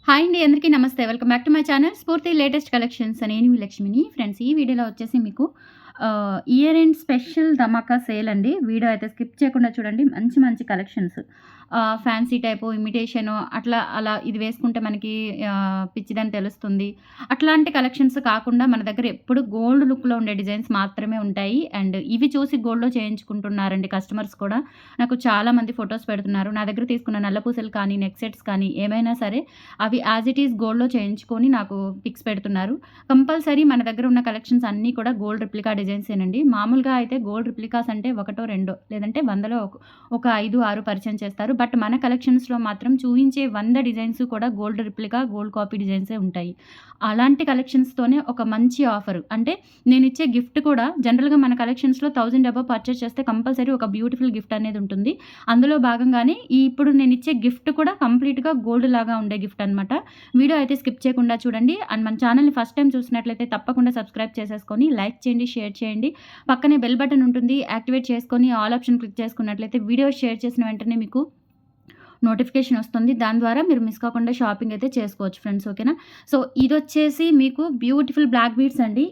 Hi అండి. అందరికీ నమస్తే. Welcome back to my channel స్ఫూర్తి లేటెస్ట్ కలెక్షన్స్. నేను మీ లక్ష్మిని. ఫ్రెండ్స్, ఈ వీడియోలో వచ్చేసి మీకు ఇయర్ ఎండ్ స్పెషల్ ధమాకా సేల్ అండి. వీడియో అయితే స్కిప్ చేయకుండా చూడండి. మంచి మంచి కలెక్షన్స్, ఫ్యాన్సీ టైపు, ఇమిటేషను అలా ఇది వేసుకుంటే మనకి పిచ్చిదని తెలుస్తుంది. అట్లాంటి కలెక్షన్స్ కాకుండా మన దగ్గర ఎప్పుడు గోల్డ్ లుక్‌లో ఉండే డిజైన్స్ మాత్రమే ఉంటాయి. అండ్ ఇవి చూసి గోల్డ్‌లో చేయించుకుంటున్నారండి కస్టమర్స్ కూడా. నాకు చాలామంది ఫోటోస్ పెడుతున్నారు. నా దగ్గర తీసుకున్న నల్ల పూసలు కానీ, నెక్ సెట్స్ కానీ ఏమైనా సరే అవి యాజ్ ఇట్ ఈజ్ గోల్డ్‌లో చేయించుకొని నాకు పిక్స్ పెడుతున్నారు. కంపల్సరీ మన దగ్గర ఉన్న కలెక్షన్స్ అన్నీ కూడా గోల్డ్ రిప్లికా డిజైన్సేనండి. మామూలుగా అయితే గోల్డ్ రిప్లికాస్ అంటే ఒకటో, రెండో లేదంటే 100లో ఒక 5, 6 పరిచయం చేస్తారు. బట్ మన కలెక్షన్స్‌లో మాత్రం చూయించే 100 డిజైన్స్ కూడా గోల్డ్ రిప్లికా, గోల్డ్ కాపీ డిజైన్సే ఉంటాయి. అలాంటి కలెక్షన్స్‌తోనే ఒక మంచి ఆఫర్ అంటే నేనిచ్చే గిఫ్ట్ కూడా జనరల్‌గా మన కలెక్షన్స్‌లో 1000 అబోవ్ పర్చేస్ చేస్తే కంపల్సరీ ఒక బ్యూటిఫుల్ గిఫ్ట్ అనేది ఉంటుంది. అందులో భాగంగానే ఇప్పుడు నేనిచ్చే గిఫ్ట్ కూడా కంప్లీట్‌గా గోల్డ్ లాగా ఉండే గిఫ్ట్ అనమాట. వీడియో అయితే స్కిప్ చేయకుండా చూడండి. అండ్ మన ఛానల్‌ని ఫస్ట్ టైమ్ చూసినట్లయితే తప్పకుండా సబ్స్క్రైబ్ చేసేసుకొని లైక్ చేయండి, షేర్ చేయండి. పక్కనే బెల్ బటన్ ఉంటుంది. యాక్టివేట్ చేసుకొని ఆల్ ఆప్షన్ క్లిక్ చేసుకున్నట్లయితే వీడియో షేర్ చేసిన వెంటనే మీకు నోటిఫికేషన్ వస్తుంది. దాని ద్వారా మీరు మిస్ కాకుండా షాపింగ్ అయితే చేసుకోవచ్చు ఫ్రెండ్స్. ఓకేనా? సో ఇదొచ్చేసి మీకు బ్యూటిఫుల్ బ్లాక్ బీడ్స్ అండి.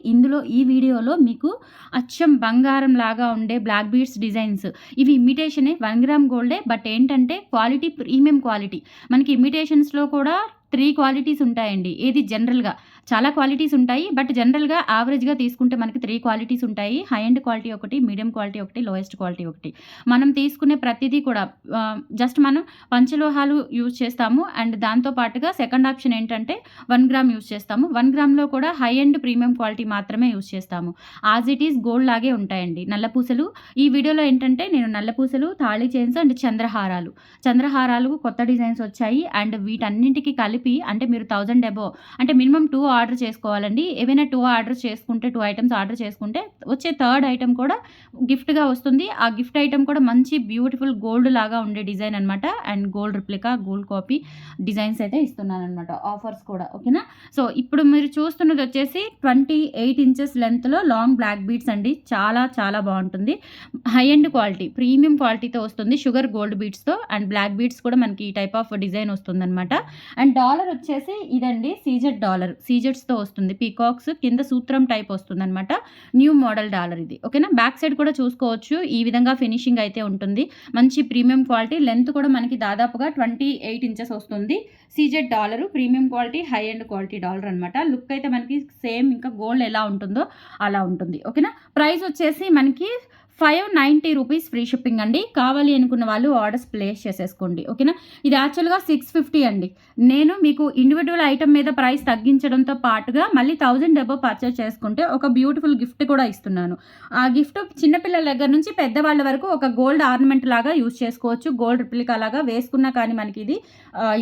ఈ వీడియోలో మీకు అచ్చం బంగారం లాగా ఉండే బ్లాక్ బీడ్స్ డిజైన్స్. ఇవి ఇమిటేషనే, 1 గ్రామ్ గోల్డే. బట్ ఏంటంటే క్వాలిటీ ప్రీమియం క్వాలిటీ. మనకి ఇమిటేషన్స్‌లో కూడా 3 క్వాలిటీస్ ఉంటాయండి. ఏది జనరల్‌గా చాలా క్వాలిటీస్ ఉంటాయి. బట్ జనరల్‌గా యావరేజ్‌గా తీసుకుంటే మనకి 3 క్వాలిటీస్ ఉంటాయి. హై ఎండ్ క్వాలిటీ ఒకటి, మీడియం క్వాలిటీ ఒకటి, లోయెస్ట్ క్వాలిటీ ఒకటి. మనం తీసుకునే ప్రతిదీ కూడా జస్ట్ మనం పంచలోహాలు యూజ్ చేస్తాము. అండ్ దాంతో పాటుగా సెకండ్ ఆప్షన్ ఏంటంటే 1 గ్రామ్ యూజ్ చేస్తాము. 1 గ్రామ్‌లో కూడా హై ఎండ్ ప్రీమియం క్వాలిటీ మాత్రమే యూజ్ చేస్తాము. యాజ్ ఇట్ ఈజ్ గోల్డ్ లాగే ఉంటాయండి. నల్ల పూసలు ఈ వీడియోలో ఏంటంటే నేను నల్ల పూసలు, తాళి చైన్స్ అండ్ చంద్రహారాలు కొత్త డిజైన్స్ వచ్చాయి. అండ్ వీటన్నింటికి కలిపి అంటే మీరు 1000 అబోవ్ అంటే మినిమమ్ 2 ఆర్డర్ చేసుకోవాలండి. ఏవైనా 2 ఆర్డర్ చేసుకుంటే 2 ఐటెమ్స్ ఆర్డర్ చేసుకుంటే వచ్చే థర్డ్ ఐటెమ్ కూడా గిఫ్ట్‌గా వస్తుంది. ఆ గిఫ్ట్ ఐటెమ్ కూడా మంచి బ్యూటిఫుల్ గోల్డ్ లాగా ఉండే డిజైన్ అనమాట. And gold replica, gold copy designs అయితే ఇస్తున్నాననమాట. ఆఫర్స్ కూడా. ఓకేనా? సో ఇప్పుడు మీరు చూస్తున్నది వచ్చేసి 28 ఇంచెస్ లెంత్‌లో లాంగ్ బ్లాక్ బీడ్స్ అండి. చాలా చాలా బాగుంటుంది. హై ఎండ్ క్వాలిటీ, ప్రీమియం క్వాలిటీతో వస్తుంది. షుగర్ గోల్డ్ బీడ్స్‌తో అండ్ బ్లాక్ బీడ్స్ కూడా మనకి ఈ టైప్ ఆఫ్ డిజైన్ వస్తుందనమాట. అండ్ డాలర్ వచ్చేసి ఇదండి సీజెడ్ డాలర్. సీజెడ్స్‌తో వస్తుంది. పీకాక్స్ కింద సూత్రం టైప్ వస్తుందనమాట. న్యూ మోడల్ డాలర్ ఇది. ఓకేనా? బ్యాక్ సైడ్ కూడా చూసుకోవచ్చు. ఈ విధంగా ఫినిషింగ్ అయితే ఉంటుంది. మంచి ప్రీమియం క్వాలిటీ. లెంత్ కూడా మనకి దాదాపుగా 28 ఇంచెస్ వస్తుంది. CZ dollar, premium quality, high end quality dollar అనమాట. లుక్ అయితే మనకి సేమ్ ఇంకా గోల్డ్ ఎలా ఉంటుందో అలా ఉంటుంది. ఓకేనా? ప్రైస్ వచ్చేసి మనకి 590 రూపీస్ ఫ్రీ షిప్పింగ్ అండి. కావాలి అనుకున్న వాళ్ళు ఆర్డర్స్ ప్లేస్ చేసేసుకోండి. ఓకేనా? ఇది యాక్చువల్‌గా 650 అండి. నేను మీకు ఇండివిడ్యువల్ ఐటమ్ మీద ప్రైస్ తగ్గించడంతో పాటుగా మళ్ళీ 1000 అబోవ్ పర్చేస్ చేసుకుంటే ఒక బ్యూటిఫుల్ గిఫ్ట్ కూడా ఇస్తున్నాను. ఆ గిఫ్ట్ చిన్నపిల్లల దగ్గర నుంచి పెద్దవాళ్ళ వరకు ఒక గోల్డ్ ఆర్నమెంట్ లాగా యూజ్ చేసుకోవచ్చు. గోల్డ్ రిప్లికా లాగా వేసుకున్నా కానీ మనకి ఇది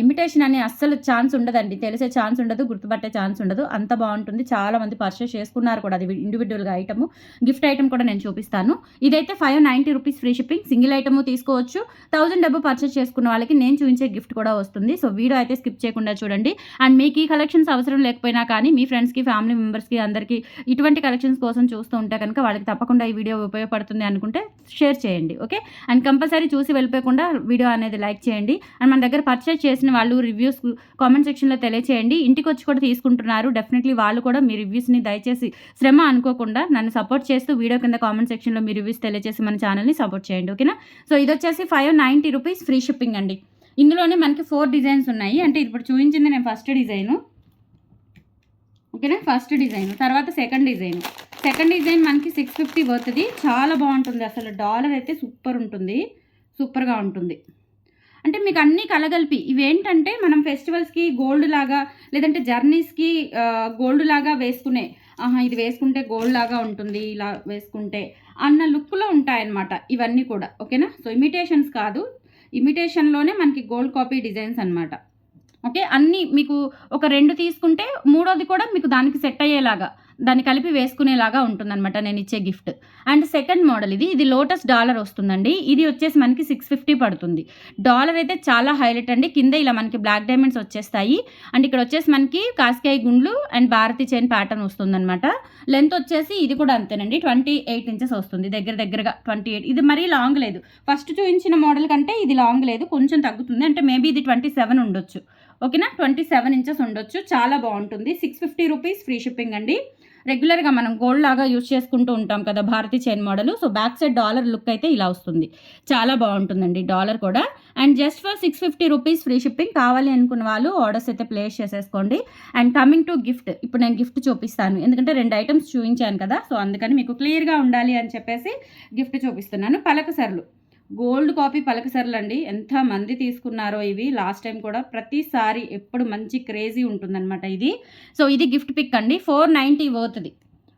ఇమిటేషన్ అనే అస్సలు ఛాన్స్ ఉండదండి. తెలిసే ఛాన్స్ ఉండదు. గుర్తుపట్టే ఛాన్స్ ఉండదు. అంత బాగుంటుంది. చాలామంది పర్చేస్ చేసుకున్నారు కూడా. అది ఇండివిడ్యువల్‌గా ఐటమ్. గిఫ్ట్ ఐటమ్ కూడా నేను చూపిస్తాను. ఇదైతే 590 rupees free shipping. Single item తీసుకోవచ్చు. 1000 అబోవ్ పర్చేస్ చేసుకున్న వాళ్ళకి నేను చూపించే గిఫ్ట్ కూడా వస్తుంది. సో వీడియో అయితే స్కిప్ చేయకుండా చూడండి. అండ్ మీకు ఈ కలెక్షన్స్ అవసరం లేకపోయినా కానీ మీ ఫ్రెండ్స్‌కి, ఫ్యామిలీ మెంబర్స్‌కి అందరికీ ఇటువంటి కలెక్షన్స్ కోసం చూస్తూ ఉంటే కనుక వాళ్ళకి తప్పకుండా ఈ వీడియో ఉపయోగపడుతుంది అనుకుంటే షేర్ చేయండి. ఓకే? అండ్ కంపల్సరీ చూసి వెళ్ళిపోకుండా వీడియో అనేది లైక్ చేయండి. అండ్ మన దగ్గర పర్చేస్ చేసిన వాళ్ళు రివ్యూస్ కామెంట్ సెక్షన్‌లో తెలియచేయండి. ఇంటికి వచ్చి కూడా తీసుకుంటున్నారు. డెఫినెట్లీ వాళ్ళు కూడా మీ రివ్యూస్‌ని దయచేసి శ్రమ అనుకోకుండా నన్ను సపోర్ట్ చేస్తూ వీడియో కింద కామెంట్ సెక్షన్‌లో మీ రివ్యూస్ తెలియజేసి మన ఛానల్‌ని సపోర్ట్ చేయండి. ఓకేనా? సో ఇదొచ్చేసి 590 రూపీస్ ఫ్రీ షిప్పింగ్ అండి. ఇందులోనే మనకి 4 డిజైన్స్ ఉన్నాయి. అంటే ఇప్పుడు చూపించింది నేను ఫస్ట్ డిజైను. ఓకేనా? First design. తర్వాత సెకండ్ డిజైన్ మనకి 650 పడుతుంది. చాలా బాగుంటుంది. అసలు డాలర్ అయితే సూపర్ ఉంటుంది. సూపర్‌గా ఉంటుంది. అంటే మీకు అన్నీ కలగలిపి ఇవేంటంటే మనం ఫెస్టివల్స్‌కి గోల్డ్ లాగా లేదంటే జర్నీస్‌కి గోల్డ్ లాగా వేసుకునే ఇది వేసుకుంటే గోల్డ్ లాగా ఉంటుంది ఇలా వేసుకుంటే అన్న లుక్‌లో ఉంటాయన్నమాట ఇవన్నీ కూడా. ఓకేనా? సో ఇమిటేషన్స్ కాదు. ఇమిటేషన్‌లోనే మనకి గోల్డ్ కాపీ డిజైన్స్ అనమాట. ఓకే? అన్నీ మీకు ఒక 2 తీసుకుంటే మూడోది కూడా మీకు దానికి సెట్ అయ్యేలాగా దాన్ని కలిపి వేసుకునేలాగా ఉంటుందన్నమాట నేను ఇచ్చే గిఫ్ట్. అండ్ సెకండ్ మోడల్ ఇది లోటస్ డాలర్ వస్తుందండి. ఇది వచ్చేసి మనకి 650 పడుతుంది. డాలర్ అయితే చాలా హైలైట్ అండి. కింద ఇలా మనకి బ్లాక్ డైమండ్స్ వచ్చేస్తాయి. అండ్ ఇక్కడ వచ్చేసి మనకి కాస్కాయ్ గుండ్లు అండ్ భారతి చైన్ ప్యాటర్న్ వస్తుందన్నమాట. లెంత్ వచ్చేసి ఇది కూడా అంతేనండి. 28 ఇంచెస్ వస్తుంది. దగ్గరగా 28. ఇది మరీ లాంగ్ లేదు. ఫస్ట్ చూపించిన మోడల్ కంటే ఇది లాంగ్ లేదు. కొంచెం తగ్గుతుంది. అంటే మేబీ ఇది 27 ఉండొచ్చు. ఓకేనా. 27 ఇంచెస్ ఉండొచ్చు. చాలా బాగుంటుంది. 650 రూపీస్ ఫ్రీ షిప్పింగ్ అండి. రెగ్యులర్గా మనం గోల్డ్ లాగా యూజ్ చేసుకుంటూ ఉంటాం కదా Bharati chain model. So back side dollar look అయితే ఇలా వస్తుంది. చాలా బాగుంటుందండి డాలర్ కూడా. And just for 650 rupees free shipping. కావాలి అనుకున్న వాళ్ళు ఆర్డర్స్ అయితే ప్లేస్ చేసేసుకోండి. అండ్ కమింగ్ టు గిఫ్ట్, ఇప్పుడు నేను గిఫ్ట్ చూపిస్తాను. ఎందుకంటే 2 ఐటమ్స్ చూపించాను కదా, సో అందుకని మీకు క్లియర్గా ఉండాలి అని చెప్పేసి గిఫ్ట్ చూపిస్తున్నాను. పలకసర్లు, గోల్డ్ కాపీ పలకసర్లు అండి. ఎంతమంది తీసుకున్నారో ఇవి. లాస్ట్ టైం కూడా ప్రతిసారి ఎప్పుడు మంచి క్రేజీ ఉంటుందన్నమాట ఇది. సో ఇది గిఫ్ట్ పిక్ అండి. 490 వర్త్ది.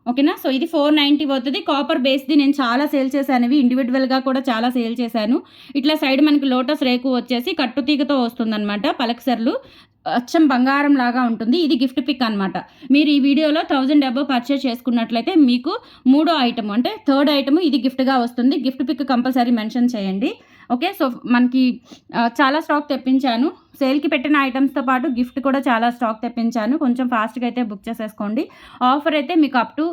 ఓకేనా. సో ఇది 490 వర్త్ది. కాపర్ బేస్ది నేను చాలా సేల్ చేశాను. ఇవి ఇండివిజువల్గా కూడా చాలా సేల్ చేశాను. ఇట్లా సైడ్ మనకి లోటస్ రేకు వచ్చేసి కట్టుతీగతో వస్తుందన్నమాట పలకసర్లు. అచ్చం బంగారం లాగా ఉంటుంది. ఇది గిఫ్ట్ పిక్ అనమాట. మీరు ఈ వీడియోలో 1000 అబవ్ పర్చేస్ చేసుకున్నట్లయితే మీకు 3వ ఐటమ్ అంటే 3rd ఐటమ్ ఇది గిఫ్ట్గా వస్తుంది. గిఫ్ట్ పిక్ కంపల్సరీ మెన్షన్ చేయండి. ఓకే. సో మనకి చాలా స్టాక్ తెప్పించాను. సేల్కి పెట్టిన ఐటమ్స్తో పాటు గిఫ్ట్ కూడా చాలా స్టాక్ తెప్పించాను. కొంచెం ఫాస్ట్గా అయితే బుక్ చేసేసుకోండి. ఆఫర్ అయితే మీకు అప్ టు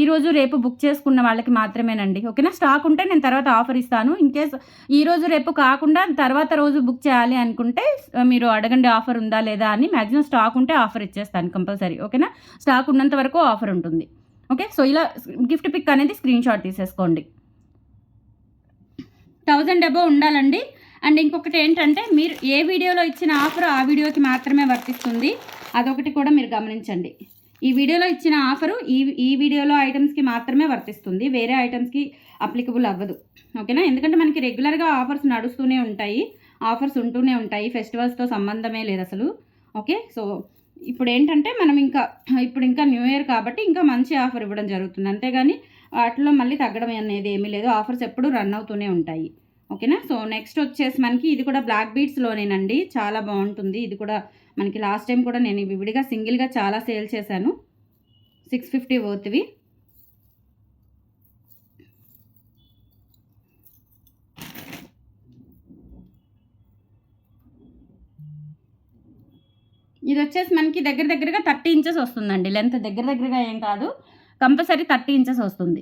ఈరోజు రేపు బుక్ చేసుకున్న వాళ్ళకి మాత్రమేనండి. ఓకేనా. స్టాక్ ఉంటే నేను తర్వాత ఆఫర్ ఇస్తాను. ఇన్కేస్ ఈరోజు రేపు కాకుండా తర్వాత రోజు బుక్ చేయాలి అనుకుంటే మీరు అడగండి ఆఫర్ ఉందా లేదా అని. మ్యాక్సిమం స్టాక్ ఉంటే ఆఫర్ ఇచ్చేస్తాను కంపల్సరీ. ఓకేనా. స్టాక్ ఉన్నంత వరకు ఆఫర్ ఉంటుంది. ఓకే. సో ఇలా గిఫ్ట్ పిక్ అనేది స్క్రీన్ షాట్ తీసేసుకోండి. 1000 అబవ్ ఉండాలండి. అండ్ ఇంకొకటి ఏంటంటే మీరు ఏ వీడియోలో ఇచ్చిన ఆఫర్ ఆ వీడియోకి మాత్రమే వర్తిస్తుంది. అదొకటి కూడా మీరు గమనించండి. ఈ వీడియోలో ఇచ్చిన ఆఫరు ఈ వీడియోలో ఐటమ్స్కి మాత్రమే వర్తిస్తుంది. వేరే ఐటమ్స్కి అప్లికబుల్ అవ్వదు. ఓకేనా. ఎందుకంటే మనకి రెగ్యులర్గా ఆఫర్స్ నడుస్తూనే ఉంటాయి, ఆఫర్స్ ఉంటూనే ఉంటాయి. ఫెస్టివల్స్తో సంబంధమే లేదు అసలు. ఓకే. సో ఇప్పుడు ఏంటంటే మనం ఇప్పుడు ఇంకా న్యూ ఇయర్ కాబట్టి ఇంకా మంచి ఆఫర్ ఇవ్వడం జరుగుతుంది. అంతేగాని వాటిలో మళ్ళీ తగ్గడం అనేది ఏమీ లేదు. ఆఫర్స్ ఎప్పుడు రన్ అవుతూనే ఉంటాయి. ఓకేనా. సో నెక్స్ట్ వచ్చేసి మనకి ఇది కూడా బ్లాక్ బీడ్స్లోనేనండి. చాలా బాగుంటుంది. ఇది కూడా మనకి లాస్ట్ టైం కూడా నేను విడిగా సింగిల్గా చాలా సేల్ చేశాను. 650 వర్త్వి. ఇది వచ్చేసి మనకి దగ్గరగా 30 ఇంచెస్ వస్తుందండి. లెంత్ దగ్గరగా ఏం కాదు, కంపల్సరీ 30 ఇంచెస్ వస్తుంది.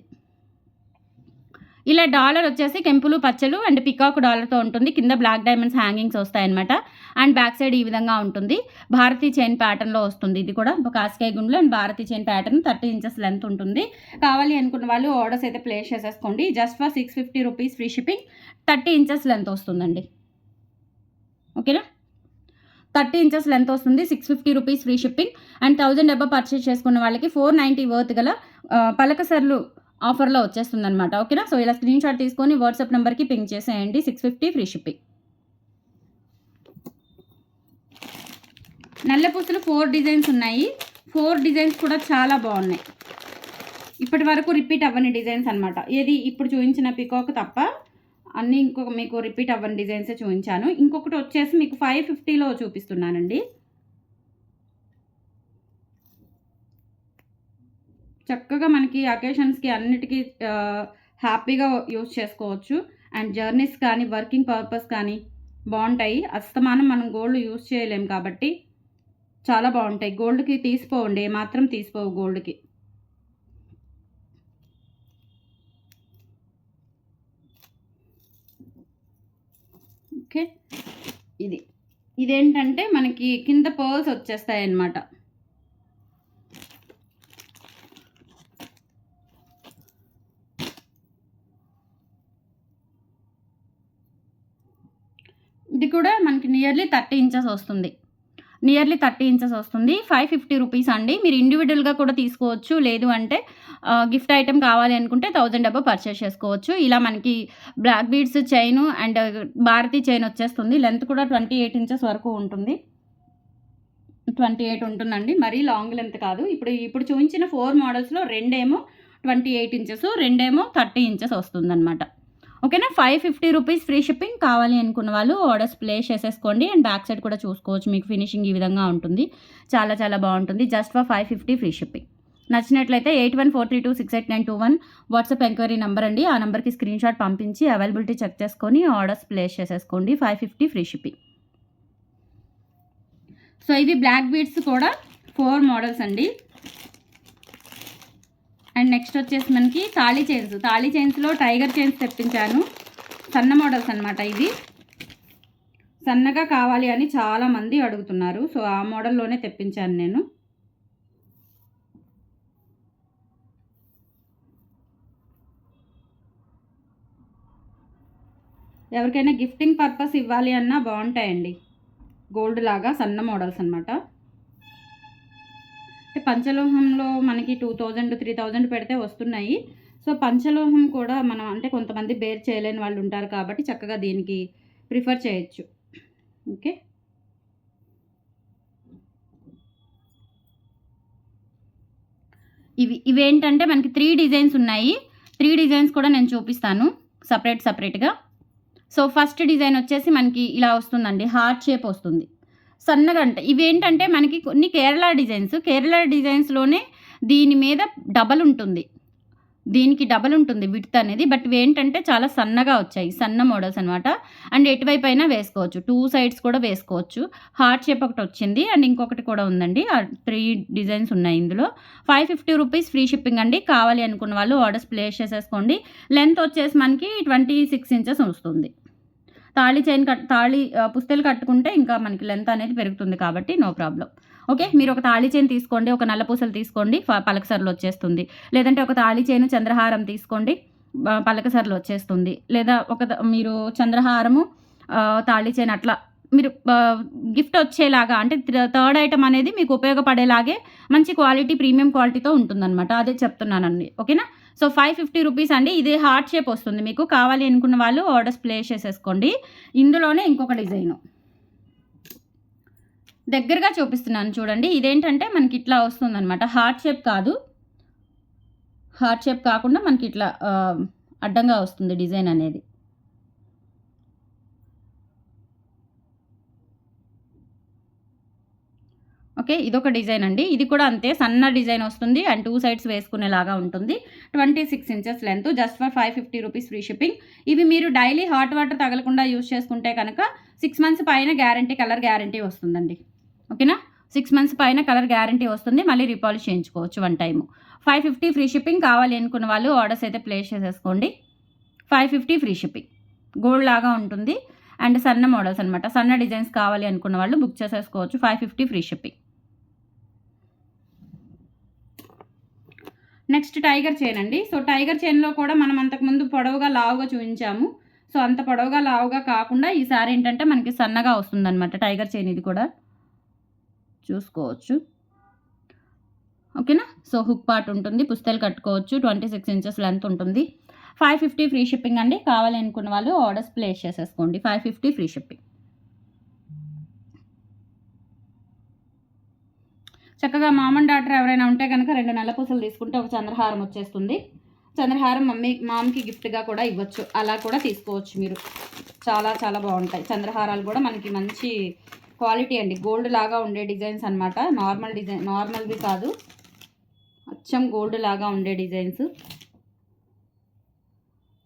ఇలా డాలర్ వచ్చేసి కెంపులు పచ్చలు అండ్ పికాక్ డాలర్తో ఉంటుంది. కింద బ్లాక్ డైమండ్స్ హ్యాంగింగ్స్ వస్తాయన్నమాట. అండ్ బ్యాక్ సైడ్ ఈ విధంగా ఉంటుంది. భారతీ చైన్ ప్యాటర్న్లో వస్తుంది. ఇది కూడా కాస్కాయ గుండ్లు and Bharati chain pattern. 30 inches length ఉంటుంది. కావాలి అనుకున్న వాళ్ళు ఆర్డర్స్ అయితే ప్లేస్ చేసేసుకోండి. Just for 650 rupees free shipping. 30 inches length వస్తుందండి. ఓకేనా. 30 ఇంచెస్ లెంత్ వస్తుంది. 650 rupees free shipping. And 1000 above purchase చేసుకున్న వాళ్ళకి 490 వర్త్ గల పలకసర్లు ఆఫర్లో వచ్చేస్తుంది అనమాట. ఓకేనా. సో ఇలా స్క్రీన్ షాట్ తీసుకొని వాట్సాప్ నెంబర్కి పింక్ చేసేయండి. 650 ఫ్రీ షిప్పింగ్. నల్ల పూసలు 4 డిజైన్స్ ఉన్నాయి. 4 డిజైన్స్ కూడా చాలా బాగున్నాయి. ఇప్పటి వరకు రిపీట్ అవ్వని డిజైన్స్ అనమాట. ఏది ఇప్పుడు చూపించిన పికాక్ తప్ప అన్నీ ఇంకొక మీకు రిపీట్ అవ్వని డిజైన్సే చూపించాను. ఇంకొకటి వచ్చేసి మీకు 550లో చూపిస్తున్నానండి. చక్కగా మనకి అకేషన్స్కి అన్నిటికీ హ్యాపీగా యూజ్ చేసుకోవచ్చు. అండ్ జర్నీస్ కానీ వర్కింగ్ పర్పస్ కానీ బాగుంటాయి. అస్తమానం మనం గోల్డ్ యూజ్ చేయలేం కాబట్టి చాలా బాగుంటాయి. గోల్డ్కి తీసిపోవండి, ఏమాత్రం తీసిపోవు గోల్డ్కి. ఓకే. ఇదేంటంటే మనకి కింద పర్ల్స్ వచ్చేస్తాయి అన్నమాట. ఇది కూడా మనకి నియర్లీ 30 ఇంచెస్ వస్తుంది. 550 రూపీస్ అండి. మీరు ఇండివిజువల్గా కూడా తీసుకోవచ్చు. లేదు అంటే గిఫ్ట్ ఐటెం కావాలి అనుకుంటే 1000 అబవ్ పర్చేస్ చేసుకోవచ్చు. ఇలా మనకి black beads chain and Bharati chain వచ్చేస్తుంది. లెంత్ కూడా 28 ఇంచెస్ వరకు ఉంటుంది. 28 ఉంటుందండి. మరీ లాంగ్ లెంత్ కాదు. ఇప్పుడు చూపించిన 4 మోడల్స్లో 2 ఏమో 28 ఇంచెస్, 2 ఏమో 30 ఇంచెస్ వస్తుందన్నమాట. ఓకేనా. 550 రూపీస్ ఫ్రీ షిప్పింగ్. కావాలి అనుకున్న వాళ్ళు ఆర్డర్స్ ప్లేస్ చేసేసుకోండి. అండ్ బ్యాక్ సైడ్ కూడా చూసుకోవచ్చు. మీకు ఫినిషింగ్ ఈ విధంగా ఉంటుంది. చాలా చాలా బాగుంటుంది. Just for 550 free shipping. నచ్చినట్లయితే 8143268921 వాట్సాప్ ఎంక్వైరీ నెంబర్ అండి. ఆ నెంబర్కి స్క్రీన్ షాట్ పంపించి అవైలబిలిటీ చెక్ చేసుకొని ఆర్డర్స్ ప్లేస్ చేసేసుకోండి. 550 ఫ్రీ షిప్పింగ్. సో ఇవి బ్లాక్ బీడ్స్ కూడా 4 మోడల్స్ అండి. అండ్ నెక్స్ట్ వచ్చేసి మనకి తాళీ చైన్స్లో టైగర్ చైన్స్ తెప్పించాను. సన్న మోడల్స్ అనమాట ఇవి. సన్నగా కావాలి అని చాలామంది అడుగుతున్నారు. సో, ఆ మోడల్‌లోనే తెప్పించాను నేను. ఎవరికైనా గిఫ్టింగ్ పర్పస్ ఇవ్వాలి అన్నా బావుంటాయండి. గోల్డ్ లాగా సన్న మోడల్స్ అనమాట. అంటే పంచలోహంలో మనకి 2000, 3000 పెడితే వస్తున్నాయి. సో, పంచలోహం కూడా మనం అంటే కొంతమంది బేర్ చేయలేని వాళ్ళు ఉంటారు కాబట్టి చక్కగా దీనికి ప్రిఫర్ చేయొచ్చు. ఓకే. ఇవేంటంటే మనకి 3 డిజైన్స్ ఉన్నాయి. 3 డిజైన్స్ కూడా నేను చూపిస్తాను సెపరేట్‌గా. సో, ఫస్ట్ డిజైన్ వచ్చేసి మనకి ఇలా వస్తుందండి. హార్ట్ షేప్ వస్తుంది. సన్నగా అంటే ఇవేంటంటే మనకి కొన్ని కేరళ డిజైన్స్‌లోనే దీని మీద డబల్ ఉంటుంది. దీనికి డబల్ ఉంటుంది విడ్త్ అనేది. బట్ ఇవేంటంటే చాలా సన్నగా వచ్చాయి. సన్న మోడల్స్ అనమాట. అండ్ ఎటువైపైనా వేసుకోవచ్చు. 2 సైడ్స్ కూడా వేసుకోవచ్చు. Heart shape ఒకటొచ్చింది. అండ్ ఇంకొకటి కూడా ఉందండి. 3 డిజైన్స్ ఉన్నాయి ఇందులో. 550 రూపీస్ ఫ్రీ షిప్పింగ్ అండి. కావాలి అనుకున్న వాళ్ళు ఆర్డర్స్ ప్లేస్ చేసేసుకోండి. లెంత్ వచ్చేసి మనకి 26 ఇంచెస్ వస్తుంది. పుస్తెలు కట్టుకుంటే ఇంకా మనకి లెంత్ అనేది పెరుగుతుంది కాబట్టి నో ప్రాబ్లమ్. ఓకే. మీరు ఒక తాళి చైన్ తీసుకోండి. ఒక నల్ల పూసలు తీసుకోండి. పలకసరిలో వచ్చేస్తుంది. లేదంటే ఒక తాళి చైను, చంద్రహారం తీసుకోండి. పలకసరిలో వచ్చేస్తుంది. లేదా మీరు చంద్రహారము, తాళి చైన్ అట్లా మీరు గిఫ్ట్ వచ్చేలాగా అంటే థర్డ్ ఐటెమ్ అనేది మీకు ఉపయోగపడేలాగే మంచి క్వాలిటీ, ప్రీమియం క్వాలిటీతో ఉంటుందనమాట. అదే చెప్తున్నానండి. ఓకేనా? సో, 550 రూపీస్ అండి. ఇది హార్ట్ షేప్ వస్తుంది మీకు. కావాలి అనుకున్న వాళ్ళు ఆర్డర్స్ ప్లేస్ చేసేసుకోండి. ఇందులోనే ఇంకొక డిజైను. దగ్గరగా చూపిస్తున్నాను చూడండి. ఇదేంటంటే మనకి ఇట్లా వస్తుందనమాట. హార్ట్ షేప్ కాదు. హార్ట్ షేప్ కాకుండా మనకి ఇట్లా అడ్డంగా వస్తుంది డిజైన్ అనేది. ఓకే. ఇదొక డిజైన్ అండి. ఇది కూడా అంతే సన్న డిజైన్ వస్తుంది. అండ్ 2 సైడ్స్ వేసుకునేలాగా ఉంటుంది. 26 inches length. Just for 550 rupees free shipping. ఇవి మీరు డైలీ హాట్ వాటర్ తగలకుండా యూజ్ చేసుకుంటే కనుక 6 మంత్స్ పైన కలర్ గ్యారంటీ వస్తుందండి. ఓకేనా? 6 మంత్స్ పైన కలర్ గ్యారంటీ వస్తుంది. మళ్ళీ రీపాలిష్ చేయించుకోవచ్చు 1 టైము. 550 free shipping. కావాలి అనుకున్న వాళ్ళు ఆర్డర్స్ అయితే ప్లేస్ చేసేసుకోండి. 550 ఫ్రీ షిప్పింగ్. గోల్డ్ లాగా ఉంటుంది. అండ్ సన్న మోడల్స్ అనమాట. సన్న డిజైన్స్ కావాలి అనుకున్న వాళ్ళు బుక్ చేసేసుకోవచ్చు. 550 free shipping. Next tiger chain అండి. సో, టైగర్ చైన్‌లో కూడా మనం అంతకుముందు పొడవుగా, లావుగా చూయించాము. సో, అంత పొడవుగా, లావుగా కాకుండా ఈసారి ఏంటంటే మనకి సన్నగా వస్తుందనమాట టైగర్ చైన్ ఇది కూడా. చూసుకోవచ్చు. ఓకేనా? సో, హుక్ పార్ట్ ఉంటుంది. పుస్తెలు కట్టుకోవచ్చు. 26 ఇంచెస్ లెంత్ ఉంటుంది. 550 ఫ్రీ షిప్పింగ్ అండి. కావాలి అనుకున్న వాళ్ళు ఆర్డర్స్ ప్లేస్ చేసేసుకోండి. 550 ఫ్రీ షిప్పింగ్. చక్కగా మామ్ అండ్ డాటర్ ఎవరైనా ఉంటే కనుక 2 నల్ల పూసలు తీసుకుంటే ఒక చంద్రహారం వచ్చేస్తుంది. చంద్రహారం మామ్‌కి గిఫ్ట్‌గా కూడా ఇవ్వచ్చు. అలా కూడా తీసుకోవచ్చు మీరు. చాలా చాలా బాగుంటాయి. చంద్రహారాలు కూడా మనకి మంచి క్వాలిటీ అండి. గోల్డ్ లాగా ఉండే డిజైన్స్ అనమాట. నార్మల్‌వి కాదు. అచ్చం గోల్డ్ లాగా ఉండే డిజైన్స్.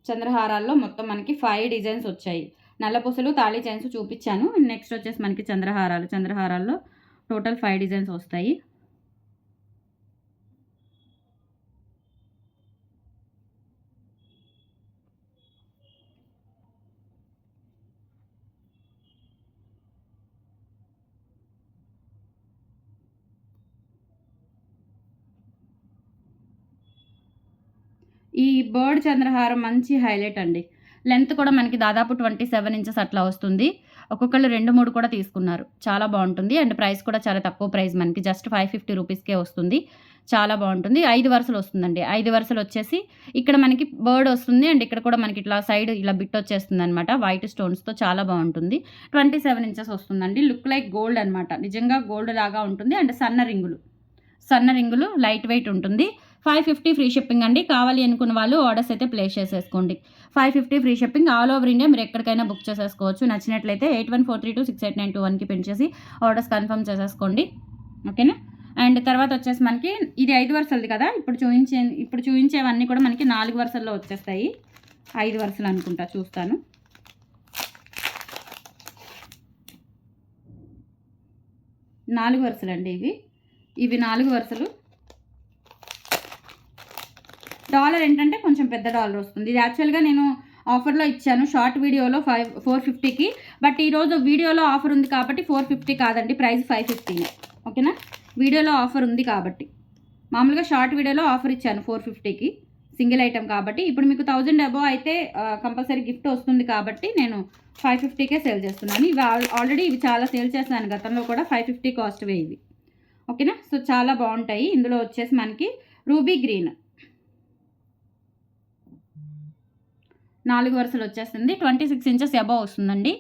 చంద్రహారాల్లో మొత్తం మనకి 5 డిజైన్స్ వచ్చాయి. నల్ల పూసలు, తాళి చైన్స్ చూపించాను. నెక్స్ట్ వచ్చేసి మనకి చంద్రహారాల్లో టోటల్ 5 డిజైన్స్ వస్తాయి. ఈ బర్డ్ చంద్రహారం మంచి హైలైట్ అండి. లెంత్ కూడా మనకి దాదాపు 27 ఇంచెస్ అట్లా వస్తుంది. ఒక్కొక్కళ్ళు 2, 3 కూడా తీసుకున్నారు. చాలా బాగుంటుంది. అండ్ ప్రైస్ కూడా చాలా తక్కువ ప్రైస్ మనకి జస్ట్ 550 రూపీస్‌కే వస్తుంది. చాలా బాగుంటుంది. 5 వరుసలు వస్తుందండి. 5 వరుసలు వచ్చేసి ఇక్కడ మనకి బర్డ్ వస్తుంది. అండ్ ఇక్కడ కూడా మనకి ఇట్లా సైడ్ ఇలా బిట్ వచ్చేస్తుందనమాట. వైట్ స్టోన్స్‌తో చాలా బాగుంటుంది. 27 ఇంచెస్ వస్తుందండి. లుక్ లైక్ గోల్డ్ అనమాట. నిజంగా గోల్డ్ లాగా ఉంటుంది. అండ్ సన్న రింగులు లైట్ వెయిట్ ఉంటుంది. 550 ఫ్రీ షిప్పింగ్ అండి. కావాలి అనుకున్న వాళ్ళు ఆర్డర్స్ అయితే ప్లేస్ చేసేసుకోండి. 550 free shipping. All over India మీరు ఎక్కడికైనా బుక్ చేసేసుకోవచ్చు. నచ్చినట్లయితే 8143268921కి పిన్ చేసి ఆర్డర్స్ కన్ఫర్మ్ చేసేసుకోండి. ఓకేనా? అండ్ తర్వాత వచ్చేసి మనకి ఇది 5 వరుసలది కదా. ఇప్పుడు చూయించేవన్నీ కూడా మనకి 4 వరుసల్లో వచ్చేస్తాయి. 5 వరుసలు అనుకుంటా, చూస్తాను. నాలుగు వరుసలండి ఇవి 4 వరుసలు. డాలర్ ఏంటంటే కొంచెం పెద్ద డాలర్ వస్తుంది. ఇది యాక్చువల్‌గా నేను ఆఫర్లో ఇచ్చాను షార్ట్ వీడియోలో 450కి. బట్ ఈరోజు వీడియోలో ఆఫర్ ఉంది కాబట్టి 450 కాదండి, ప్రైస్ 550. ఓకేనా, వీడియోలో ఆఫర్ ఉంది కాబట్టి. మామూలుగా షార్ట్ వీడియోలో ఆఫర్ ఇచ్చాను 450కి సింగిల్ ఐటమ్ కాబట్టి. ఇప్పుడు మీకు 1000 అబోవ్ అయితే కంపల్సరీ గిఫ్ట్ వస్తుంది కాబట్టి నేను 550కే సేల్ చేస్తున్నాను. ఇవి ఆల్రెడీ ఇవి చాలా సేల్ చేశాను గతంలో కూడా, 550 కాస్ట్వే ఇవి. ఓకేనా, సో చాలా బాగుంటాయి. ఇందులో వచ్చేసి మనకి రూబీ గ్రీన్ 4 వరుసలు వచ్చేస్తుంది, 26 ఇంచెస్ అబోవ్ వస్తుందండి.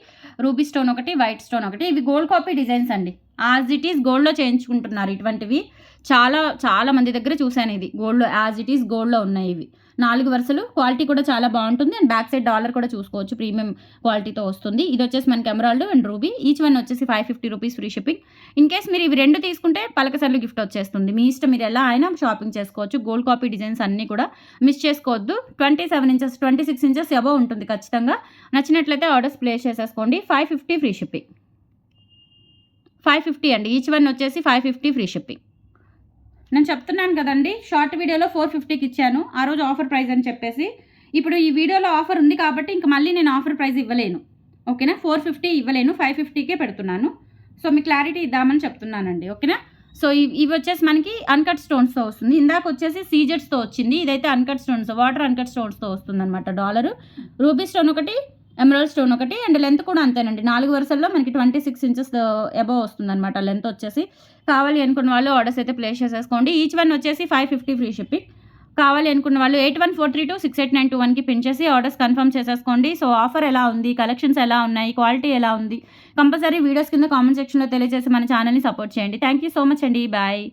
రూబీ స్టోన్ ఒకటి, వైట్ స్టోన్ ఒకటి. ఇవి గోల్డ్ కాపీ డిజైన్స్ అండి, యాజ్ ఇట్ ఈస్ గోల్డ్లో చేయించుకుంటున్నారు ఇటువంటివి. చాలా మంది దగ్గర చూశాను ఇది గోల్డ్లో, యాజ్ ఇట్ ఈస్ గోల్డ్లో ఉన్నాయి ఇవి. 4 వరుసలు, క్వాలిటీ కూడా చాలా బాగుంటుంది. అండ్ బ్యాక్ సైడ్ డాలర్ కూడా చూసుకోవచ్చు, ప్రీమియం క్వాలిటీతో వస్తుంది. ఇది వచ్చేసి మనకి emerald and ruby, each one వచ్చేసి 550 rupees free shipping. In case మీరు ఇవి 2 తీసుకుంటే పలకసర్లు గిఫ్ట్ వచ్చేస్తుంది. మీ ఇష్టం, మీరు ఎలా అయినా షాపింగ్ చేసుకోవచ్చు. గోల్డ్ కాపీ డిజైన్స్ అన్నీ కూడా మిస్ చేసుకోవద్దు. 27 ఇంచెస్ 26 ఇంచెస్ అబోవ్ ఉంటుంది ఖచ్చితంగా. నచ్చినట్లయితే ఆర్డర్స్ ప్లేస్ చేసేసుకోండి. 550 ఫ్రీ షిప్పింగ్, 550 అండి. ఈచ్ వన్ వచ్చేసి 550 ఫ్రీ షిప్పింగ్. నేను చెప్తున్నాను కదండి, షార్ట్ వీడియోలో 450కి ఇచ్చాను ఆ రోజు ఆఫర్ ప్రైస్ అని చెప్పేసి. ఇప్పుడు ఈ వీడియోలో ఆఫర్ ఉంది కాబట్టి ఇంక మళ్ళీ నేను ఆఫర్ ప్రైస్ ఇవ్వలేను. ఓకేనా, 450 ఇవ్వలేను, 550కే పెడుతున్నాను. సో మీ క్లారిటీ ఇద్దామని చెప్తున్నానండి. ఓకేనా, సో ఇవి వచ్చేసి మనకి అన్కట్ స్టోన్స్తో వస్తుంది. ఇందాక వచ్చేసి సీజెట్స్తో వచ్చింది, ఇదైతే అన్కట్ స్టోన్స్, వాటర్ అన్కట్ స్టోన్స్తో వస్తుంది అనమాట. డాలర్, రూబీ స్టోన్ ఒకటి, ఎమరాల్డ్ స్టోన్ ఒకటి. అండ్ లెంత్ కూడా అంతేనండి, 4 వరుసల్లో మనకి 26 ఇంచెస్ అబోవ్ వస్తుంది అనమాట లెంత్ వచ్చేసి. కావాలి అనుకున్న వాళ్ళు ఆర్డర్స్ అయితే ప్లేస్ చేసేసుకోండి. ఈచ్ వన్ వచ్చేసి 550 ఫ్రీ షిప్పింగ్. కావాలి అనుకున్న వాళ్ళు 8143268921కి పిన్ చేసి ఆర్డర్స్ కన్ఫర్మ్ చేసేసుకోండి. సో ఆఫర్ ఎలా ఉంది, కలెక్షన్స్ ఎలా ఉన్నాయి, క్వాలిటీ ఎలా ఉంది, కంపల్సరీ వీడియోస్ కింద కామెంట్ సెక్షన్లో తెలియజేసి మన ఛానల్ని సపోర్ట్ చేయండి. థ్యాంక్ యూ సో మచ్ అండి, బాయ్.